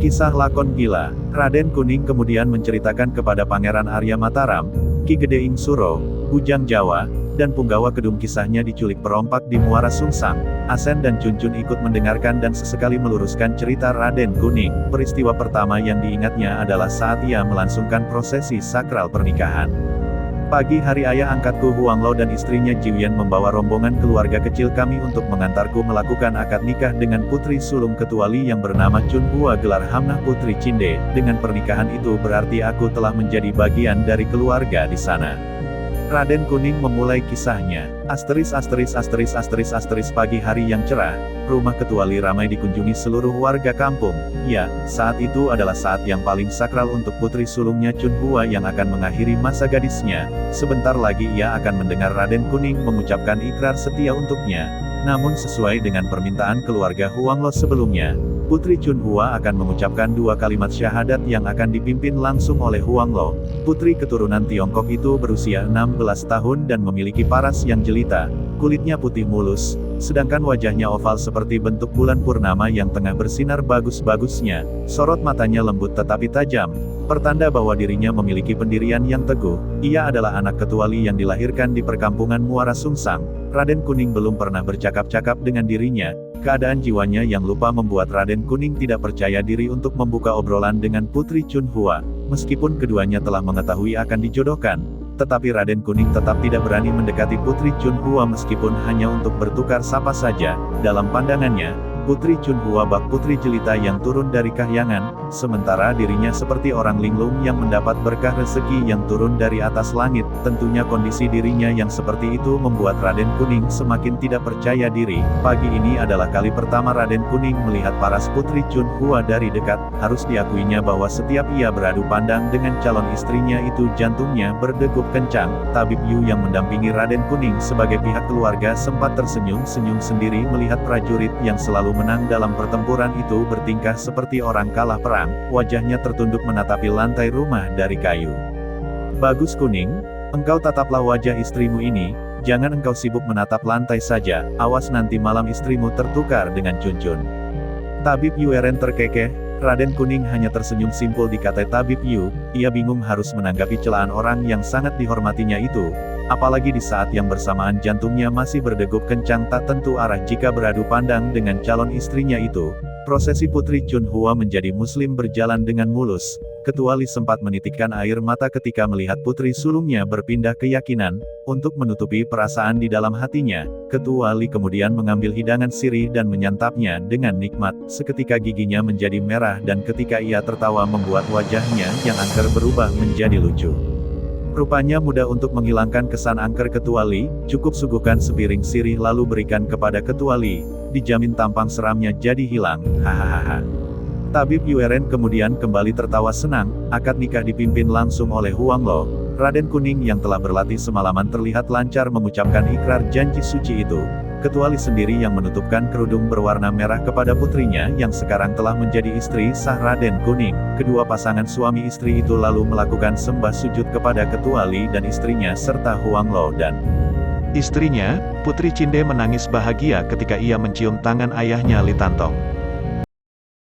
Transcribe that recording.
Kisah lakon gila. Raden Kuning kemudian menceritakan kepada Pangeran Arya Mataram, Ki Gedeing Suro, Bujang Jawa, dan Punggawa Kedung kisahnya diculik perompak di Muara Sungsang. Asen dan Cuncun ikut mendengarkan dan sesekali meluruskan cerita Raden Kuning. Peristiwa pertama yang diingatnya adalah saat ia melangsungkan prosesi sakral pernikahan. Pagi hari ayah angkatku Huanglo dan istrinya Jiuyen membawa rombongan keluarga kecil kami untuk mengantarku melakukan akad nikah dengan putri sulung ketuali yang bernama Chun Hua gelar Hamnah Putri Cinde. Dengan pernikahan itu berarti aku telah menjadi bagian dari keluarga di sana. Raden Kuning memulai kisahnya. Pagi hari yang cerah, rumah ketuali ramai dikunjungi seluruh warga kampung. Ya, saat itu adalah saat yang paling sakral untuk putri sulungnya Chun Hua yang akan mengakhiri masa gadisnya. Sebentar lagi ia akan mendengar Raden Kuning mengucapkan ikrar setia untuknya. Namun sesuai dengan permintaan keluarga Huanglo sebelumnya, Putri Chun Hua akan mengucapkan 2 kalimat syahadat yang akan dipimpin langsung oleh Huanglo. Putri keturunan Tiongkok itu berusia 16 tahun dan memiliki paras yang jelita, kulitnya putih mulus, sedangkan wajahnya oval seperti bentuk bulan purnama yang tengah bersinar bagus-bagusnya. Sorot matanya lembut tetapi tajam, pertanda bahwa dirinya memiliki pendirian yang teguh. Ia adalah anak ketuali yang dilahirkan di perkampungan Muara Sungsang. Raden Kuning belum pernah bercakap-cakap dengan dirinya. Keadaan jiwanya yang lupa membuat Raden Kuning tidak percaya diri untuk membuka obrolan dengan Putri Chun Hua. Meskipun keduanya telah mengetahui akan dijodohkan, tetapi Raden Kuning tetap tidak berani mendekati Putri Chun Hua meskipun hanya untuk bertukar sapa saja. Dalam pandangannya, Putri Chun Hua bak putri jelita yang turun dari kahyangan, sementara dirinya seperti orang linglung yang mendapat berkah rezeki yang turun dari atas langit. Tentunya kondisi dirinya yang seperti itu membuat Raden Kuning semakin tidak percaya diri. Pagi ini adalah kali pertama Raden Kuning melihat paras Putri Chun Hua dari dekat. Harus diakuinya bahwa setiap ia beradu pandang dengan calon istrinya itu jantungnya berdegup kencang. Tabib Yu yang mendampingi Raden Kuning sebagai pihak keluarga sempat tersenyum-senyum sendiri melihat prajurit yang selalu menang dalam pertempuran itu bertingkah seperti orang kalah perang. Wajahnya tertunduk menatapi lantai rumah dari kayu. Bagus Kuning, engkau tataplah wajah istrimu ini, jangan engkau sibuk menatap lantai saja, awas nanti malam istrimu tertukar dengan Cuncun. Tabib Yu Eren terkekeh. Raden Kuning hanya tersenyum simpul dikata Tabib Yu. Ia bingung harus menanggapi celaan orang yang sangat dihormatinya itu. Apalagi di saat yang bersamaan jantungnya masih berdegup kencang tak tentu arah jika beradu pandang dengan calon istrinya itu. Prosesi Putri Chun Hua menjadi muslim berjalan dengan mulus. Ketuali sempat menitikkan air mata ketika melihat putri sulungnya berpindah keyakinan. Untuk menutupi perasaan di dalam hatinya, Ketuali kemudian mengambil hidangan sirih dan menyantapnya dengan nikmat. Seketika giginya menjadi merah dan ketika ia tertawa membuat wajahnya yang angker berubah menjadi lucu. Rupanya mudah untuk menghilangkan kesan angker Ketuali, cukup suguhkan sepiring sirih lalu berikan kepada Ketuali, dijamin tampang seramnya jadi hilang, hahaha. Tabib Yu Eren kemudian kembali tertawa senang. Akad nikah dipimpin langsung oleh Huanglo. Raden Kuning yang telah berlatih semalaman terlihat lancar mengucapkan ikrar janji suci itu. Ketuali sendiri yang menutupkan kerudung berwarna merah kepada putrinya yang sekarang telah menjadi istri sah Raden Kuning. Kedua pasangan suami istri itu lalu melakukan sembah sujud kepada Ketuali dan istrinya serta Huanglo dan istrinya, Putri Cinde menangis bahagia ketika ia mencium tangan ayahnya Li Tantong.